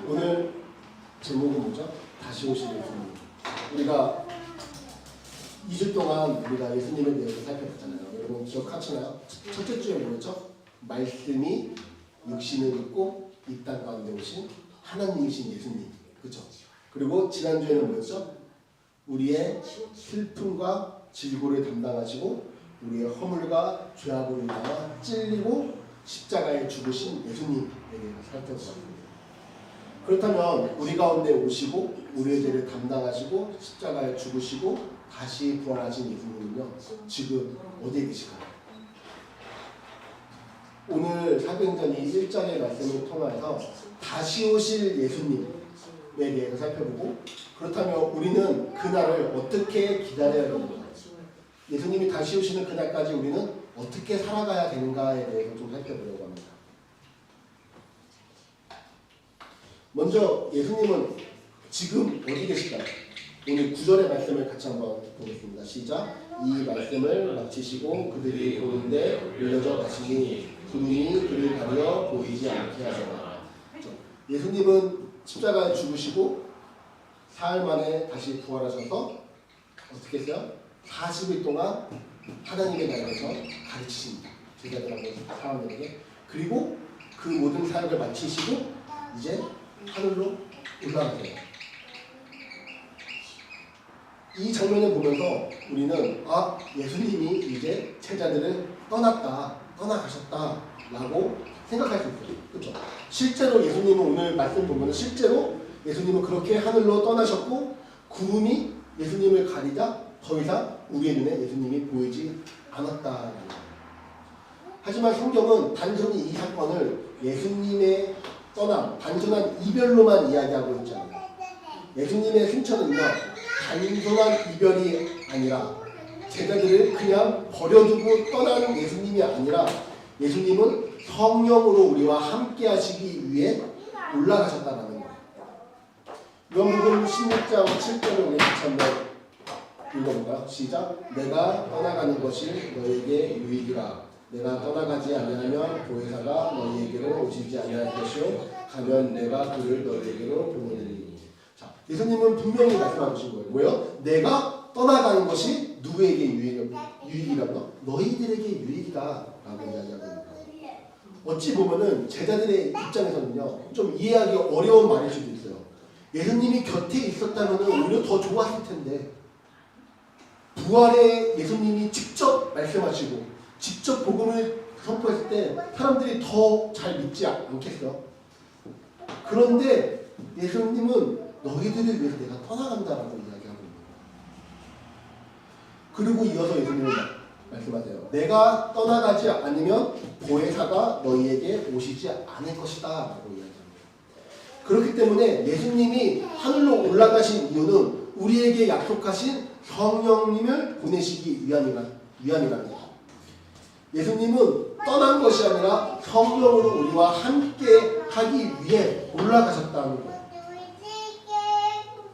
오늘 제목은 뭐죠? 다시 오실 예수님. 우리가 2주 동안 우리가 예수님에 대해서 살펴봤잖아요. 여러분 기억하시나요? 첫째 주에 뭐였죠? 말씀이 육신을 입고 이 땅 가운데 오신 하나님이신 예수님. 그렇죠? 그리고 지난주에는 뭐였죠? 우리의 슬픔과 질고를 담당하시고 우리의 허물과 죄악으로 인하여 찔리고 십자가에 죽으신 예수님에 대해서 살펴봤습니다. 그렇다면 우리 가운데 오시고 우리의 죄를 담당하시고 십자가에 죽으시고 다시 부활하신 예수님은요, 지금 어디에 계실까요? 오늘 사도행전 1장의 말씀을 통해서 다시 오실 예수님에 대해서 살펴보고, 그렇다면 우리는 그날을 어떻게 기다려야 되는가, 예수님이 다시 오시는 그날까지 우리는 어떻게 살아가야 되는가에 대해서 좀 살펴보려고 합니다. 먼저 예수님은 지금 어디 계실까요? 오늘 9절의 말씀을 같이 한번 보겠습니다. 시작. 이 말씀을 마치시고 그들이 보는데 올려져 가시니 구름이 그를 가려 보이지 않게 하더라. 예수님은 십자가에 죽으시고 사흘 만에 다시 부활하셔서 어떻게 했어요? 40일 동안 하나님의 나라에서 가르치십니다. 제자들하고 사람들에게. 그리고 그 모든 사역을 마치시고 이제 하늘로 올라가세요. 이 장면을 보면서 우리는 예수님이 이제 제자들을 떠나가셨다 라고 생각할 수 있어요. 그렇죠? 실제로 예수님은 오늘 말씀 보면 실제로 예수님은 그렇게 하늘로 떠나셨고 구름이 예수님을 가리자 더 이상 우리의 눈에 예수님이 보이지 않았다라는 거예요. 하지만 성경은 단순히 이 사건을 예수님의 떠남, 단순한 이별로만 이야기하고 있지 않아요. 예수님의 승천은요, 단순한 이별이 아니라 제자들을 그냥 버려두고 떠나는 예수님이 아니라 예수님은 성령으로 우리와 함께 하시기 위해 올라가셨다는 거예요. 요한복음 16장 7절을 우리 같이 한번 읽어볼까요? 시작. 내가 떠나가는 것이 너에게 유익이라. 내가 떠나가지 아니하면 보혜사가 너희에게로 오시지 아니할 것이요 가면 내가 그를 너희에게로 보내리니. 자, 예수님은 분명히 말씀하신 거예요. 뭐요? 내가 떠나가는 것이 누구에게 유익이라고? 너희들에게 유익이다라고 이야기하거든요. 어찌 보면은 제자들의 입장에서는요, 좀 이해하기 어려운 말일 수도 있어요. 예수님이 곁에 있었다면 오히려 더 좋았을 텐데, 부활의 예수님이 직접 말씀하시고 직접 복음을 선포했을 때 사람들이 더 잘 믿지 않겠어요? 그런데 예수님은 너희들을 위해서 내가 떠나간다라고 이야기하고 있는 거예요. 그리고 이어서 예수님은 말씀하세요. 내가 떠나가지 않으면 보혜사가 너희에게 오시지 않을 것이다 라고 이야기합니다. 그렇기 때문에 예수님이 하늘로 올라가신 이유는 우리에게 약속하신 성령님을 보내시기 위함이라는 거예요. 예수님은 떠난 것이 아니라 성령으로 우리와 함께 하기 위해 올라가셨다는 거예요.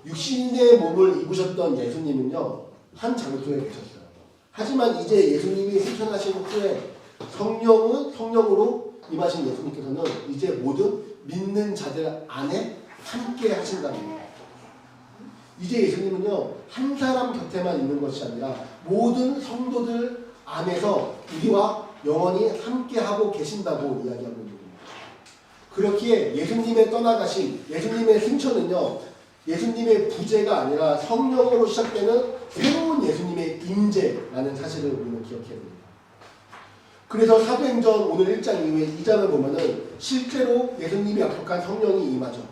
육신의 몸을 입으셨던 예수님은요, 한 장소에 계셨어요. 하지만 이제 예수님이 승천하신 후에 성령으로 임하신 예수님께서는 이제 모든 믿는 자들 안에 함께 하신다는 거예요. 이제 예수님은요, 한 사람 곁에만 있는 것이 아니라 모든 성도들 안에서 우리와 영원히 함께하고 계신다고 이야기하고 있는 겁니다. 그렇기에 예수님의 떠나가신 예수님의 승천은요, 예수님의 부재가 아니라 성령으로 시작되는 새로운 예수님의 임재라는 사실을 우리는 기억해야 됩니다. 그래서 사도행전 오늘 1장 이후에 2장을 보면은 실제로 예수님이 약속한 성령이 임하죠.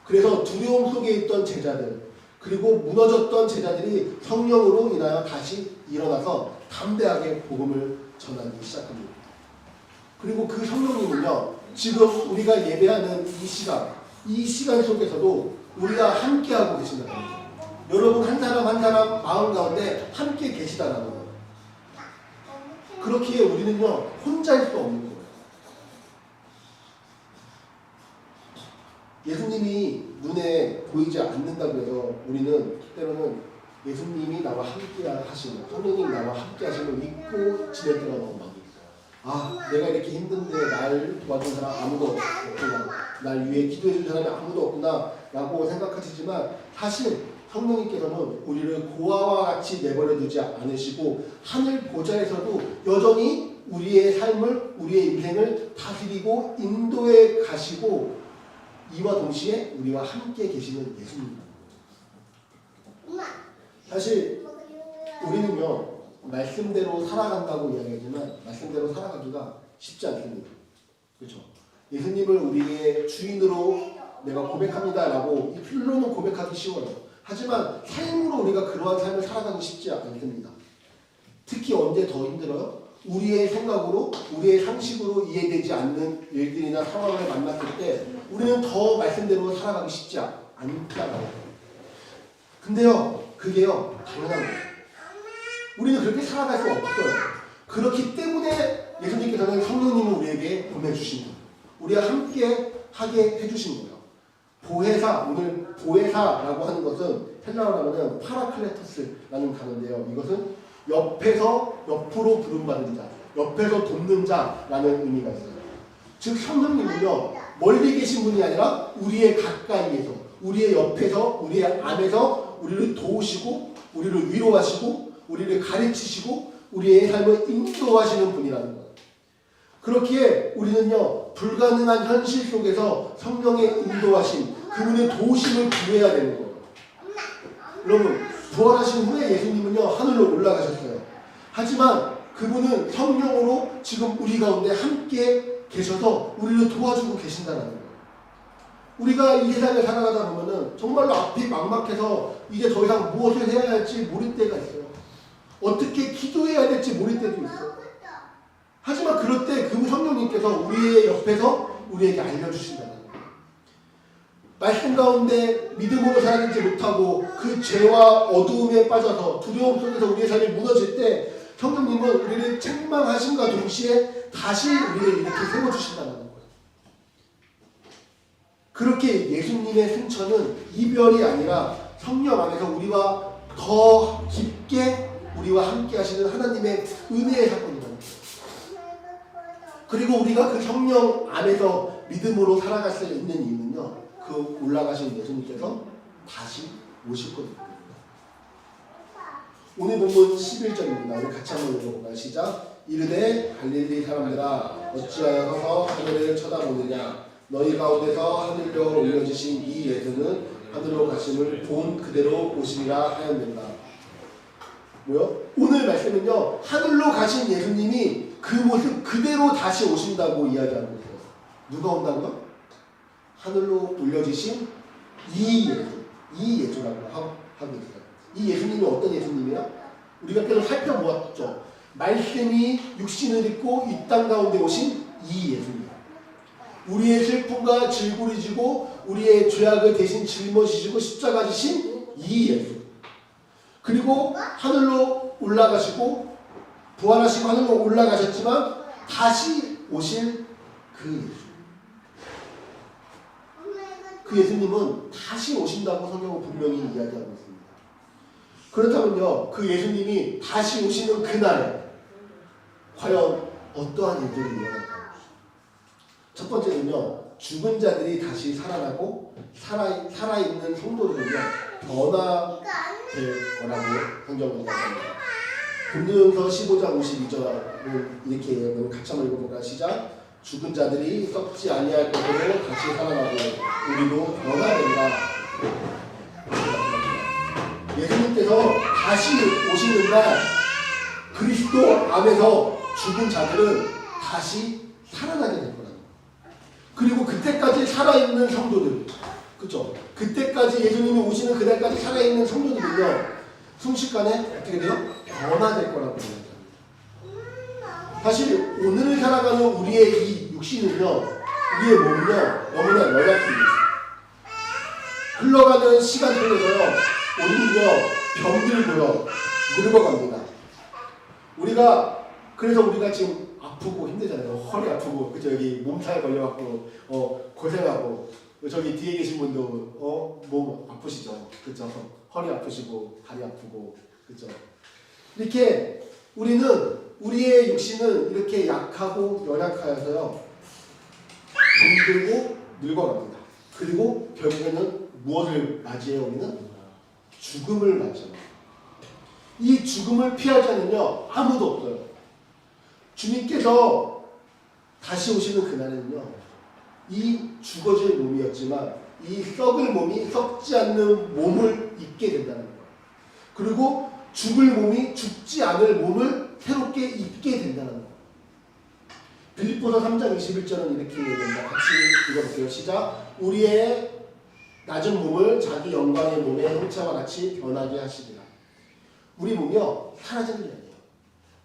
그래서 두려움 속에 있던 제자들, 그리고 무너졌던 제자들이 성령으로 인하여 다시 일어나서 담대하게 복음을 전하기 시작합니다. 그리고 그 성령님은요, 지금 우리가 예배하는 이 시간 속에서도 우리가 함께하고 계신다는 거예요. 여러분 한 사람 한 사람 마음 가운데 함께 계시다라는 거예요. 그렇기에 우리는요, 혼자일 수 없는 거예요. 예수님이 눈에 보이지 않는다고 해서 우리는 때로는 예수님이 나와 함께 하시는, 성령님이 나와 함께 하시는 걸 잊고 지낼 때가 너무 많이 있어요. 아, 내가 이렇게 힘든데 날 도와준 사람 아무도 없구나, 날 위해 기도해준 사람이 아무도 없구나 라고 생각하시지만, 사실 성령님께서는 우리를 고아와 같이 내버려 두지 않으시고 하늘 보좌에서도 여전히 우리의 삶을, 우리의 인생을 다스리고 인도해 가시고, 이와 동시에 우리와 함께 계시는 예수님. 사실 우리는요, 말씀대로 살아간다고 이야기하지만 말씀대로 살아가기가 쉽지 않습니다. 그렇죠? 예수님을 우리의 주인으로 내가 고백합니다 라고 이 필로는 고백하기 쉬워요. 하지만 삶으로 우리가 그러한 삶을 살아가기 쉽지 않습니다. 특히 언제 더 힘들어요? 우리의 생각으로, 우리의 상식으로 이해되지 않는 일들이나 상황을 만났을 때 우리는 더 말씀대로 살아가기 쉽지 않다라고. 근데요, 그게요, 당연한 거예요. 우리는 그렇게 살아갈 수 없어요. 그렇기 때문에 예수님께서는 성령님을 우리에게 보내주신 거예요. 우리와 함께 하게 해주신 거예요. 보혜사, 오늘 보혜사라고 하는 것은 헬라어로 하면 파라클레토스라는 단어인데요. 이것은 옆으로 부름받은 자, 옆에서 돕는 자라는 의미가 있어요. 즉 성령님은요, 멀리 계신 분이 아니라 우리의 가까이에서, 우리의 옆에서, 우리의 안에서 우리를 도우시고, 우리를 위로하시고, 우리를 가르치시고, 우리의 삶을 인도하시는 분이라는 거예요. 그렇기에 우리는요, 불가능한 현실 속에서 성령의 인도하심, 그분의 도우심을 구해야 되는 거예요. 여러분, 부활하신 후에 예수님은요, 하늘로 올라가셨어요. 하지만 그분은 성령으로 지금 우리 가운데 함께 계셔서 우리를 도와주고 계신다는 거예요. 우리가 이 세상을 살아가다 보면은 정말로 앞이 막막해서 이제 더 이상 무엇을 해야 할지 모를 때가 있어요. 어떻게 기도해야 될지 모를 때도 있어요. 하지만 그럴 때 그 성령님께서 우리의 옆에서 우리에게 알려주신다는 거예요. 말씀 가운데 믿음으로 살아가지 못하고 그 죄와 어두움에 빠져서 두려움 속에서 우리의 삶이 무너질 때 성령님은 우리를 책망하심과 동시에 다시 우리를 이렇게 세워주신다는 거예요. 그렇게 예수님의 승천은 이별이 아니라 성령 안에서 우리와 더 깊게 우리와 함께 하시는 하나님의 은혜의 사건이라는 거예요. 그리고 우리가 그 성령 안에서 믿음으로 살아갈 수 있는 이유는요, 그 올라가신 예수님께서 다시 오실 겁니다. 오늘 본문 11절입니다. 우리 같이 한번 읽어볼까요? 시작. 이르되 갈릴리 사람들아 어찌하여 서서 하늘을 쳐다보느냐. 너희 가운데서 하늘로 올려주신 이 예수는 하늘로 가심을 본 그대로 오시리라 하였는다. 뭐요? 오늘 말씀은요, 하늘로 가신 예수님이 그 모습 그대로 다시 오신다고 이야기하는 거예요. 누가 온다고요? 하늘로 올려주신 이 예수라고 하고 있어요. 이 예수님이 어떤 예수님이에요? 우리가 계속 살펴보았죠. 말씀이 육신을 입고 이 땅 가운데 오신 이 예수님. 우리의 슬픔과 질고리 지고 우리의 죄악을 대신 짊어지시고 십자가 지신 이 예수. 그리고 하늘로 올라가시고 부활하시고 하늘로 올라가셨지만 다시 오실 그 예수. 그 예수님은 다시 오신다고 성경은 분명히 이야기하고 있습니다. 그렇다면요, 그 예수님이 다시 오시는 그날에 과연 어떠한 일들이 일어날까요? 첫 번째는요, 죽은 자들이 다시 살아나고 살아있는 성도들은요, 변화될 거라고 성경은 이야기합니다. 고린도전서 15장 52절을 이렇게 여러분 같이 한번 읽어볼까요? 시작. 죽은 자들이 썩지 아니할 것으로 다시 살아나고 우리도 변화된다. 예수님께서 다시 오시는 날 그리스도 안에서 죽은 자들은 다시 살아나게 될 거라고. 그리고 그때까지 살아있는 성도들, 그렇죠? 그때까지 예수님이 오시는 그날까지 살아있는 성도들은요, 순식간에 어떻게 돼요? 변화될 거라고 합니다. 사실 오늘을 살아가는 우리의 이 육신은요, 우리의 몸은요, 너무나 연약합니다. 흘러가는 시간 속에서요, 우리는요, 병들고요, 늙어갑니다. 그래서 우리가 지금 아프고 힘들잖아요. 허리 아프고, 그죠? 여기 몸살 걸려갖고, 고생하고, 저기 뒤에 계신 분도, 몸 아프시죠? 그죠? 허리 아프시고, 다리 아프고, 그죠? 이렇게 우리는 우리의 육신은 이렇게 약하고 연약하여서요. 병들고 늙어갑니다. 그리고 결국에는 무엇을 맞이해요? 우리는 죽음을 맞이합니다. 이 죽음을 피할 자는요 아무도 없어요. 주님께서 다시 오시는 그날에는요 이 죽어질 몸이었지만 이 썩을 몸이 썩지 않는 몸을 입게 된다는 거예요. 그리고 죽을 몸이 죽지 않을 몸을 새롭게 입게 된다는 거예요. 빌립보서 3장 21절은 이렇게 얘기합니다. 같이 읽어볼게요. 시작. 우리의 낮은 몸을 자기 영광의 몸의 형체와 같이 변하게 하시리라. 우리 몸이요 사라지는 게 아니에요.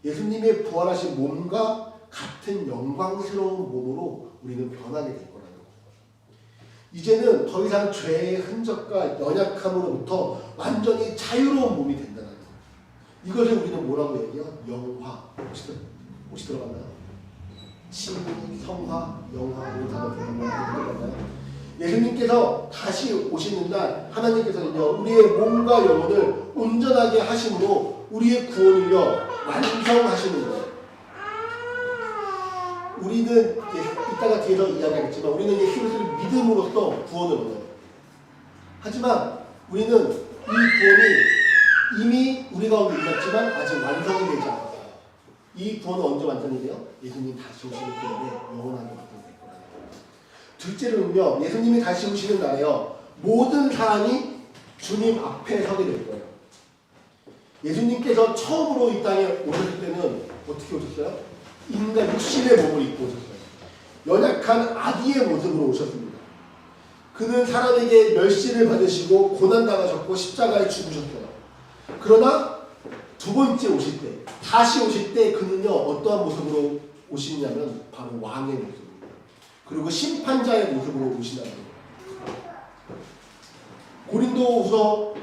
예수님의 부활하신 몸과 같은 영광스러운 몸으로 우리는 변하게 될 거라는 거예요. 이제는 더 이상 죄의 흔적과 연약함으로부터 완전히 자유로운 몸이 된다는 거예요. 이것을 우리는 뭐라고 얘기해요? 영화. 혹시 들어봤나요? 치, 성화, 영화 이 단어 들어봤나요? 예수님께서 다시 오시는 날 하나님께서는요 우리의 몸과 영혼을 온전하게 하심으로 우리의 구원을요 완성하시는 거예요. 우리는 이따가 뒤에서 이야기하겠지만 우리는 예수 그리스도를 믿음으로써 구원을 얻어요. 하지만 우리는 이 구원이 이미 우리 가운데 일어났지만 아직 완성이 되지 않았어요. 이 구원은 언제 완성이 돼요? 예수님 다시 오시는 그날에 영원하게 완성될 거라는 거예요. 둘째로는요 예수님이 다시 오시는 날에요 모든 사람이 주님 앞에 서게 될 거예요. 예수님께서 처음으로 이 땅에 오셨을 때는 어떻게 오셨어요? 인간 육신의 몸을 입고 오셨어요. 연약한 아기의 모습으로 오셨습니다. 그는 사람에게 멸시를 받으시고 고난당하셨고 십자가에 죽으셨어요. 그러나 두 번째 오실 때 다시 오실 때 그는요 어떠한 모습으로 오시냐면 바로 왕의 모습입니다. 그리고 심판자의 모습으로 오시나요. 고린도후서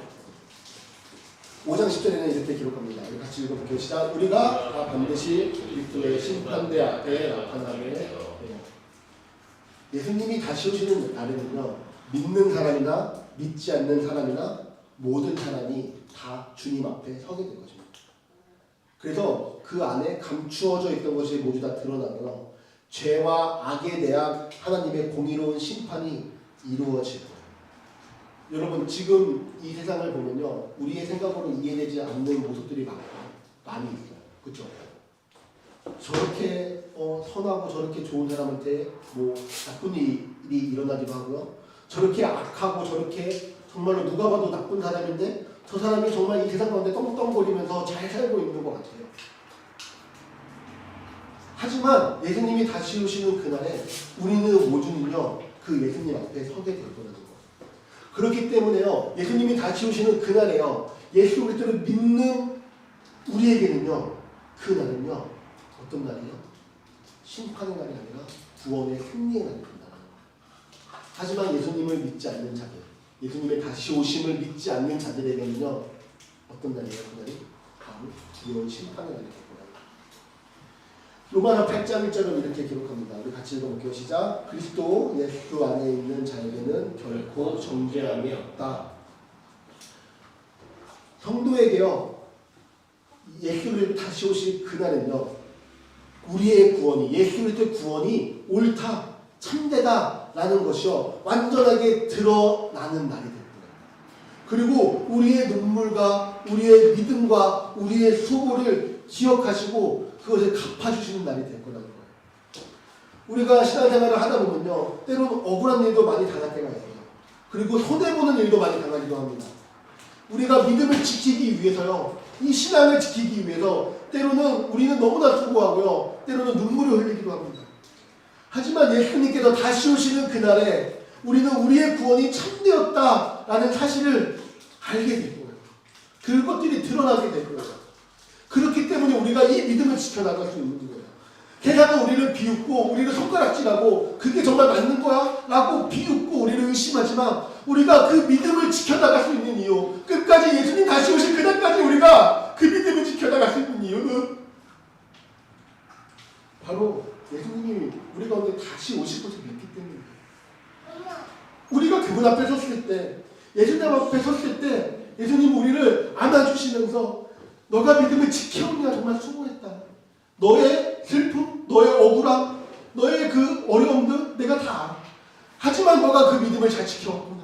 5장 10절에는 이렇게 기록합니다. 같이 읽어볼게요. 시작. 우리가 반드시 그리스도의 심판대 앞에 나타나게 돼요. 예수님이 다시 오시는 날에는요 믿는 사람이나 믿지 않는 사람이나 모든 사람이 다 주님 앞에 서게 될 것입니다. 그래서 그 안에 감추어져 있던 것이 모두 다 드러나며 죄와 악에 대한 하나님의 공의로운 심판이 이루어질 거예요. 여러분 지금 이 세상을 보면요 우리의 생각으로 이해되지 않는 모습들이 많이 있어요. 그렇죠? 저렇게 선하고 저렇게 좋은 사람한테 뭐 나쁜 일이 일어나기도 하고요. 저렇게 악하고 저렇게 정말로 누가 봐도 나쁜 사람인데 저 사람이 정말 이 세상 가운데 떵떵거리면서 잘 살고 있는 것 같아요. 하지만 예수님이 다시 오시는 그날에 우리는 모두는요 그 예수님 앞에 서게 될 거라는 거예요. 그렇기 때문에요 예수님이 다시 오시는 그날에요 예수 그리스도를 믿는 우리에게는요 그 날은요 어떤 날이에요? 심판의 날이 아니라 구원의 승리의 날이 된다는 거예요. 하지만 예수님을 믿지 않는 자들, 예수님의 다시 오심을 믿지 않는 자들에게는요 어떤 날이에요? 그날이 바로 두려운 심판의 날이 될 거예요. 로마서 8장 1절은 이렇게 기록합니다. 우리 같이 읽어볼게요. 시작. 그리스도 예수 안에 있는 자에게는 결코 정죄함이 없다. 성도에게요 예수 그리스도 다시 오실 그날은요 우리의 구원이 예수 그리스도의 구원이 옳다 참되다라는 것이요 완전하게 드러나는 날이 될 거예요. 그리고 우리의 눈물과 우리의 믿음과 우리의 수고를 기억하시고 그것을 갚아주시는 날이 될 거라는 거예요. 우리가 신앙생활을 하다 보면요 때로는 억울한 일도 많이 당할 때가 있어요. 그리고 손해보는 일도 많이 당하기도 합니다. 우리가 믿음을 지키기 위해서요 이 신앙을 지키기 위해서 때로는 우리는 너무나 수고하고요 때로는 눈물을 흘리기도 합니다. 하지만 예수님께서 다시 오시는 그날에 우리는 우리의 구원이 참되었다라는 사실을 알게 될 거예요. 그것들이 드러나게 될 거예요. 그렇기 때문에 우리가 이 믿음을 지켜나갈 수 있는 거예요. 게다가 우리를 비웃고 우리를 손가락질하고 그게 정말 맞는 거야? 라고 비웃고 우리를 의심하지만 우리가 그 믿음을 지켜나갈 수 있는 이유 끝까지 예수님 다시 오실 그날까지 우리가 그 믿음을 지켜나갈 수 있는 이유는 바로 예수님이 우리 가운데 다시 오실 것을 믿기 때문이에요. 우리가 그분 앞에 섰을 때 예수님 앞에 섰을 때 예수님 우리를 안아주시면서 너가 믿음을 지켜오냐 정말 수고했다. 너의 슬픔, 너의 억울함, 너의 그 어려움들 내가 다 알아. 하지만 너가 그 믿음을 잘 지켜왔구나.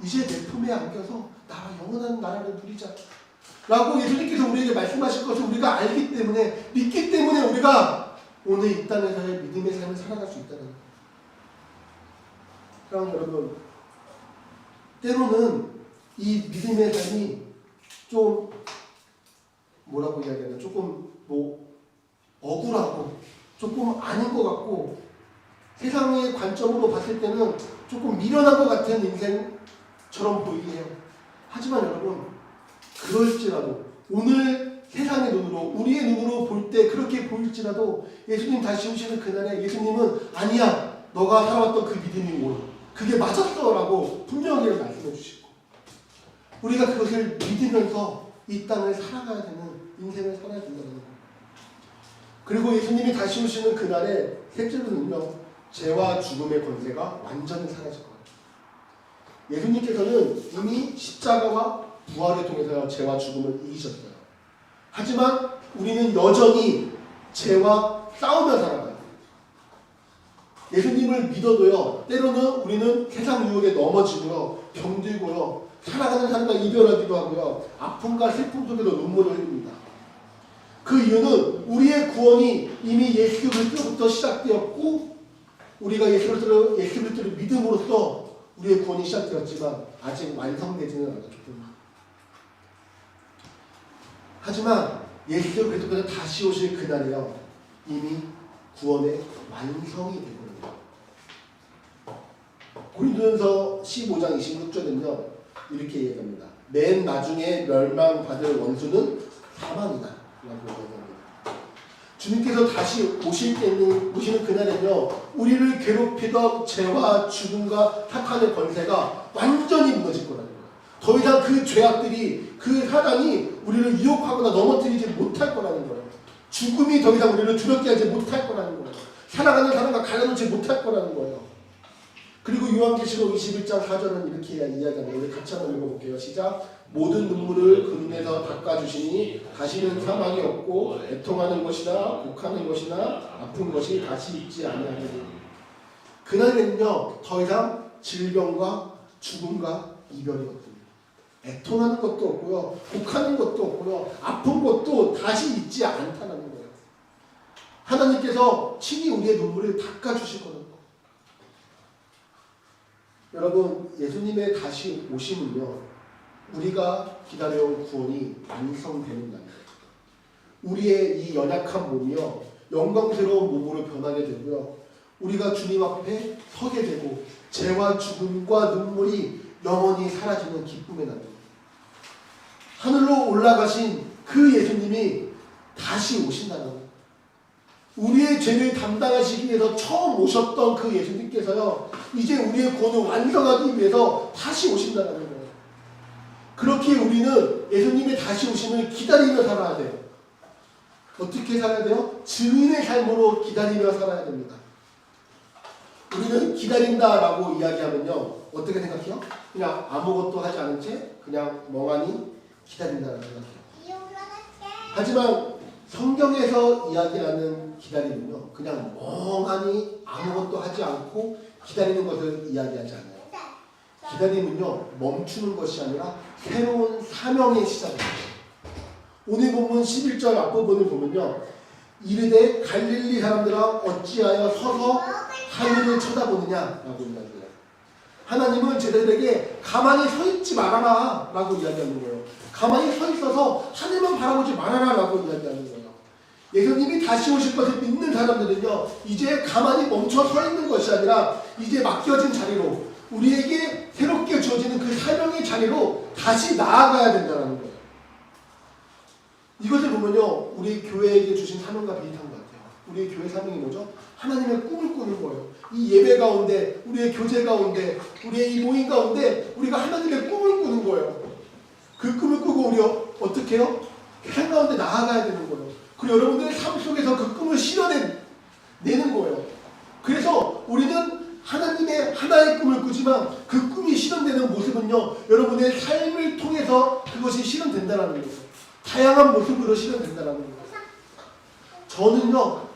이제 내 품에 안겨서 나와 영원한 나라를 누리자. 라고 예수님께서 우리에게 말씀하실 것을 우리가 알기 때문에, 믿기 때문에 우리가 오늘 이 땅에서의 믿음의 삶을 살아갈 수 있다는 거예요. 사랑하는 여러분, 때로는 이 믿음의 삶이 좀 뭐라고 이야기하나, 조금 억울하고 조금 아닌 것 같고 세상의 관점으로 봤을 때는 조금 미련한 것 같은 인생처럼 보이긴 해요. 하지만 여러분, 그럴지라도 오늘 세상의 눈으로, 우리의 눈으로 볼 때 그렇게 보일지라도 예수님 다시 오시는 그날에 예수님은 아니야, 너가 살아왔던 그 믿음이 옳아, 그게 맞았어 라고 분명히 말씀해 주시고, 우리가 그것을 믿으면서 이 땅을 살아가야 되는 인생을 살아야 된다는 거예요. 그리고 예수님이 다시 오시는 그날에 셋째로는요, 죄와 죽음의 권세가 완전히 사라질 거예요. 예수님께서는 이미 십자가와 부활을 통해서 죄와 죽음을 이기셨어요. 하지만 우리는 여전히 죄와 싸우며 살아가요. 예수님을 믿어도요, 때로는 우리는 세상 유혹에 넘어지고요, 병들고요, 사랑하는 사람과 이별하기도 하고요, 아픔과 슬픔 속에서 눈물을 흘립니다. 그 이유는 우리의 구원이 이미 예수 그리스도부터 시작되었고, 우리가 예수 그리스도를 믿음으로써 우리의 구원이 시작되었지만 아직 완성되지는 않았기 때문입니다. 하지만 예수 그리스도께서 다시 오실 그날에요, 이미 구원의 완성이 되거든요. 고린도전서 15장 26절은요 이렇게 얘기합니다. 맨 나중에 멸망받을 원수는 사망이다 라고 얘기합니다. 주님께서 다시 오시는 그날에는요, 우리를 괴롭히던 죄와 죽음과 사탄의 권세가 완전히 무너질 거라는 거예요. 더 이상 그 죄악들이, 그 사단이 우리를 유혹하거나 넘어뜨리지 못할 거라는 거예요. 죽음이 더 이상 우리를 두렵게 하지 못할 거라는 거예요. 사랑하는 사람과 갈라놓지 못할 거라는 거예요. 그리고 요한계시록 21장 4절은 이렇게 이야기합니다. 우리 같이 한번 읽어볼게요. 시작. 모든 눈물을 그 눈에서 닦아주시니 다시는 사망이 없고 애통하는 것이나 곡하는 것이나 아픈 것이 다시 있지 아니하리니. 그날에는요, 더 이상 질병과 죽음과 이별이거든요. 애통하는 것도 없고요, 곡하는 것도 없고요, 아픈 것도 다시 있지 않다는 거예요. 하나님께서 친히 우리의 눈물을 닦아주실 거예요. 여러분, 예수님의 다시 오심은요, 우리가 기다려온 구원이 완성되는 날이에요. 우리의 이 연약한 몸이요, 영광스러운 몸으로 변하게 되고요, 우리가 주님 앞에 서게 되고 죄와 죽음과 눈물이 영원히 사라지는 기쁨의 날입니다. 하늘로 올라가신 그 예수님이 다시 오신다는 거예요. 우리의 죄를 담당하시기 위해서 처음 오셨던 그 예수님께서요, 이제 우리의 구원을 완성하기 위해서 다시 오신다는 거예요. 그렇게 우리는 예수님의 다시 오심을 기다리며 살아야 돼요. 어떻게 살아야 돼요? 증인의 삶으로 기다리며 살아야 됩니다. 우리는 기다린다라고 이야기하면요, 어떻게 생각해요? 그냥 아무것도 하지 않은 채 그냥 멍하니 기다린다라고 생각해요. 하지만 성경에서 이야기하는 기다림은요, 그냥 멍하니 아무것도 하지 않고 기다리는 것을 이야기하지 않아요. 기다림은요, 멈추는 것이 아니라 새로운 사명의 시작입니다. 오늘 본문 11절 앞부분을 보면요, 이르되 갈릴리 사람들아 어찌하여 서서 하늘을 쳐다보느냐라고 이야기해요. 하나님은 제자들에게 가만히 서 있지 말아라 라고 이야기하는 거예요. 가만히 서 있어서 하늘만 바라보지 말아라 라고 이야기하는 거예요. 예수님이 다시 오실 것을 믿는 사람들은요, 이제 가만히 멈춰 서 있는 것이 아니라 이제 맡겨진 자리로, 우리에게 새롭게 주어지는 그 사명의 자리로 다시 나아가야 된다는 거예요. 이것을 보면요, 우리 교회에게 주신 사명과 비슷한 것 같아요. 우리 교회 사명이 뭐죠? 하나님의 꿈을 꾸는 거예요. 이 예배 가운데, 우리의 교제 가운데, 우리의 이 모임 가운데 우리가 하나님의 꿈을 꾸는 거예요. 그 꿈을 꾸고 우리 어떻게 해요? 세상 가운데 나아가야 되는 거예요. 그리고 여러분들의 삶 속에서 그 꿈을 실현내는 거예요. 그래서 우리는 하나님의 하나의 꿈을 꾸지만 그 꿈이 실현되는 모습은요, 여러분의 삶을 통해서 그것이 실현된다는 거예요. 다양한 모습으로 실현된다는 거예요. 저는요,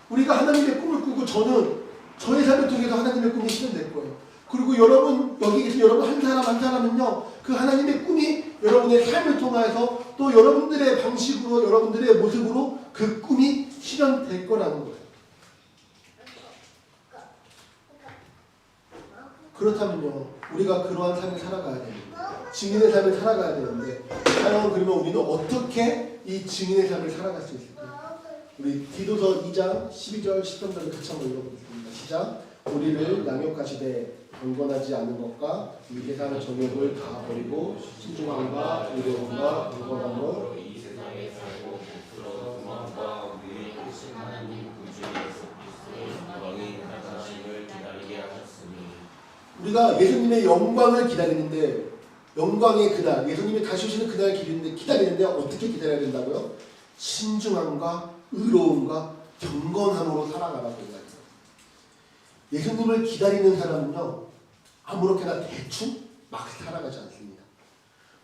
우리가 하나님의 꿈을 꾸고 저는 저의 삶을 통해서 하나님의 꿈이 실현될 거예요. 그리고 여러분, 여기 계신 여러분 한 사람 한 사람은요, 그 하나님의 꿈이 여러분의 삶을 통해서 또 여러분들의 방식으로, 여러분들의 모습으로 그 꿈이 실현될 거라는 거예요. 그렇다면요, 우리가 그러한 삶을 살아가야 됩니다. 증인의 삶을 살아가야 되는데, 과연 그러면 우리는 어떻게 이 증인의 삶을 살아갈 수 있을까요? 우리 디도서 2장 12절 13절을 같이 한번 읽어보겠습니다. 시작. 우리를 양육하시되 경건하지 않은 것과 이 세상의 정욕을 다 버리고 신중함과 의로움과 경건함으로 이 세상에 살고 부끄러운 소망과 우리의 크신 하나님 구주 예수 그리스도의 영광이 나타나심을 기다리게 하셨으니. 우리가 예수님의 영광을 기다리는데, 영광의 그날, 예수님이 다시 오시는 그날을 기다리는데 어떻게 기다려야 된다고요? 신중함과 의로움과 경건함으로 살아가라고 이야기해요. 예수님을 기다리는 사람은요, 아무렇게나 대충 막 살아가지 않습니다.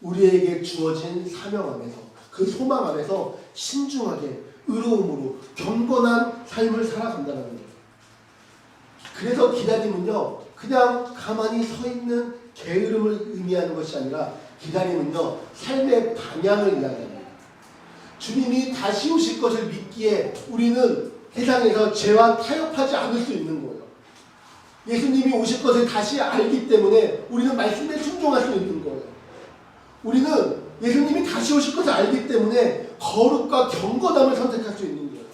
우리에게 주어진 사명 안에서, 그 소망 안에서 신중하게 의로움으로 경건한 삶을 살아간다는 거예요. 그래서 기다림은요, 그냥 가만히 서 있는 게으름을 의미하는 것이 아니라, 기다림은요, 삶의 방향을 이야기합니다. 주님이 다시 오실 것을 믿기에 우리는 세상에서 죄와 타협하지 않을 수 있는 거예요. 예수님이 오실 것을 다시 알기 때문에 우리는 말씀에 순종할 수 있는 거예요. 우리는 예수님이 다시 오실 것을 알기 때문에 거룩과 경건함을 선택할 수 있는 거예요.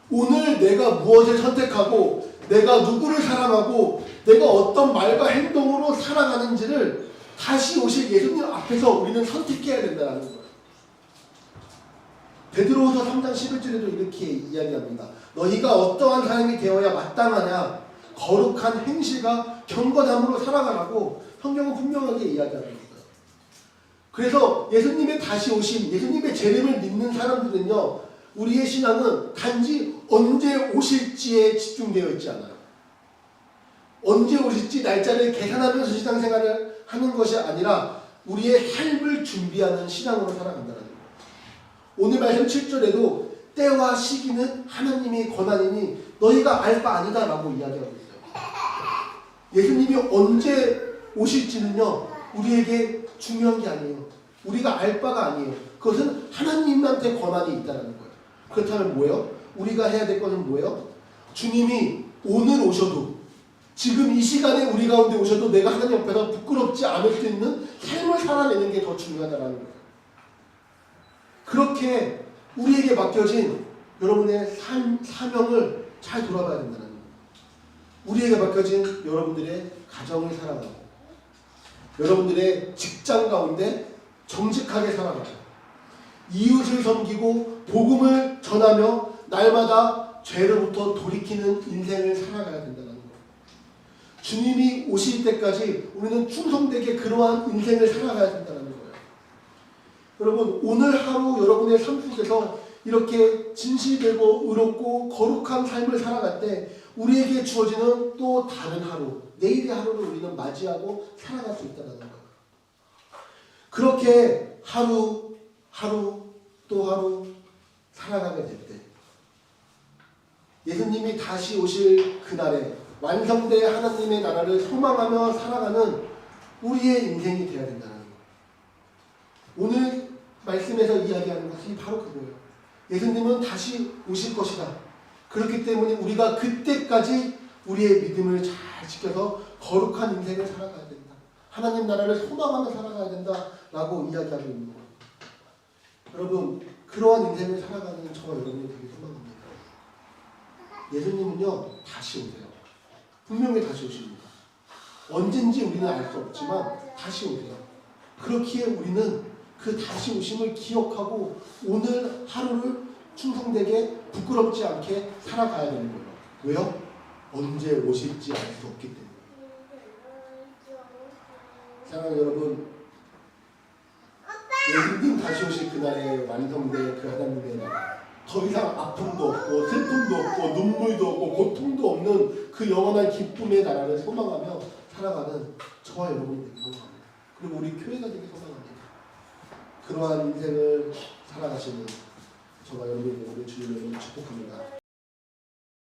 오늘 내가 무엇을 선택하고, 내가 누구를 사랑하고, 내가 어떤 말과 행동으로 살아가는지를 다시 오실 예수님 앞에서 우리는 선택해야 된다는 거예요. 베드로후서 3장 11절에도 이렇게 이야기합니다. 너희가 어떠한 사람이 되어야 마땅하냐? 거룩한 행실과 경건함으로 살아가라고 성경은 분명하게 이야기하고 있어요. 그래서 예수님의 다시 오심, 예수님의 재림을 믿는 사람들은요, 우리의 신앙은 단지 언제 오실지에 집중되어 있지 않아요. 언제 오실지 날짜를 계산하면서 신앙생활을 하는 것이 아니라 우리의 삶을 준비하는 신앙으로 살아간다는 거예요. 오늘 말씀 7절에도 때와 시기는 하나님의 권한이니 너희가 알 바 아니다 라고 이야기하고 있어요. 예수님이 언제 오실지는요, 우리에게 중요한 게 아니에요. 우리가 알 바가 아니에요. 그것은 하나님한테 권한이 있다는 거예요. 그렇다면 뭐예요? 우리가 해야 될 것은 뭐예요? 주님이 오늘 오셔도, 지금 이 시간에 우리 가운데 오셔도 내가 하나님 앞에서 부끄럽지 않을 수 있는 삶을 살아내는 게 더 중요하다는 거예요. 그렇게 우리에게 맡겨진 여러분의 사명을 잘 돌아봐야 된다는 거예요. 우리에게 맡겨진 여러분들의 가정을 살아가고, 여러분들의 직장 가운데 정직하게 살아가고, 이웃을 섬기고 복음을 전하며 날마다 죄로부터 돌이키는 인생을 살아가야 된다는 거예요. 주님이 오실 때까지 우리는 충성되게 그러한 인생을 살아가야 된다는 거예요. 여러분, 오늘 하루 여러분의 삶 속에서 이렇게 진실되고 의롭고 거룩한 삶을 살아갈 때 우리에게 주어지는 또 다른 하루, 내일의 하루를 우리는 맞이하고 살아갈 수 있다는 거예요. 그렇게 하루 또 하루 살아가게 될 때, 예수님이 다시 오실 그날에 완성된 하나님의 나라를 소망하며 살아가는 우리의 인생이 되어야 된다는 거예요. 오늘 말씀에서 이야기하는 것이 바로 그거예요. 예수님은 다시 오실 것이다. 그렇기 때문에 우리가 그때까지 우리의 믿음을 잘 지켜서 거룩한 인생을 살아가야 된다. 하나님 나라를 소망하며 살아가야 된다라고 이야기하고 있는 거예요. 여러분, 그러한 인생을 살아가는 저와 여러분이 되게 소망합니다. 예수님은요, 다시 오세요. 분명히 다시 오십니다. 언젠지 우리는 알 수 없지만 다시 오세요. 그렇기에 우리는 그 다시 오심을 기억하고 오늘 하루를 충성되게 부끄럽지 않게 살아가야 되는 거예요. 왜요? 언제 오실지 알 수 없기 때문에. 사랑하는 여러분, 예수님 다시 오실 그날에 완성된 그 하나님의 나라, 더 이상 아픔도 없고 슬픔도 없고 눈물도 없고 고통도 없는 그 영원한 기쁨의 나라를 소망하며 살아가는 저와 여러분이 되기 소망합니다. 그리고 우리 교회가 되기 소망합니다. 그러한 인생을 살아가시는 저와 여러분의 모든 주님을 축복합니다.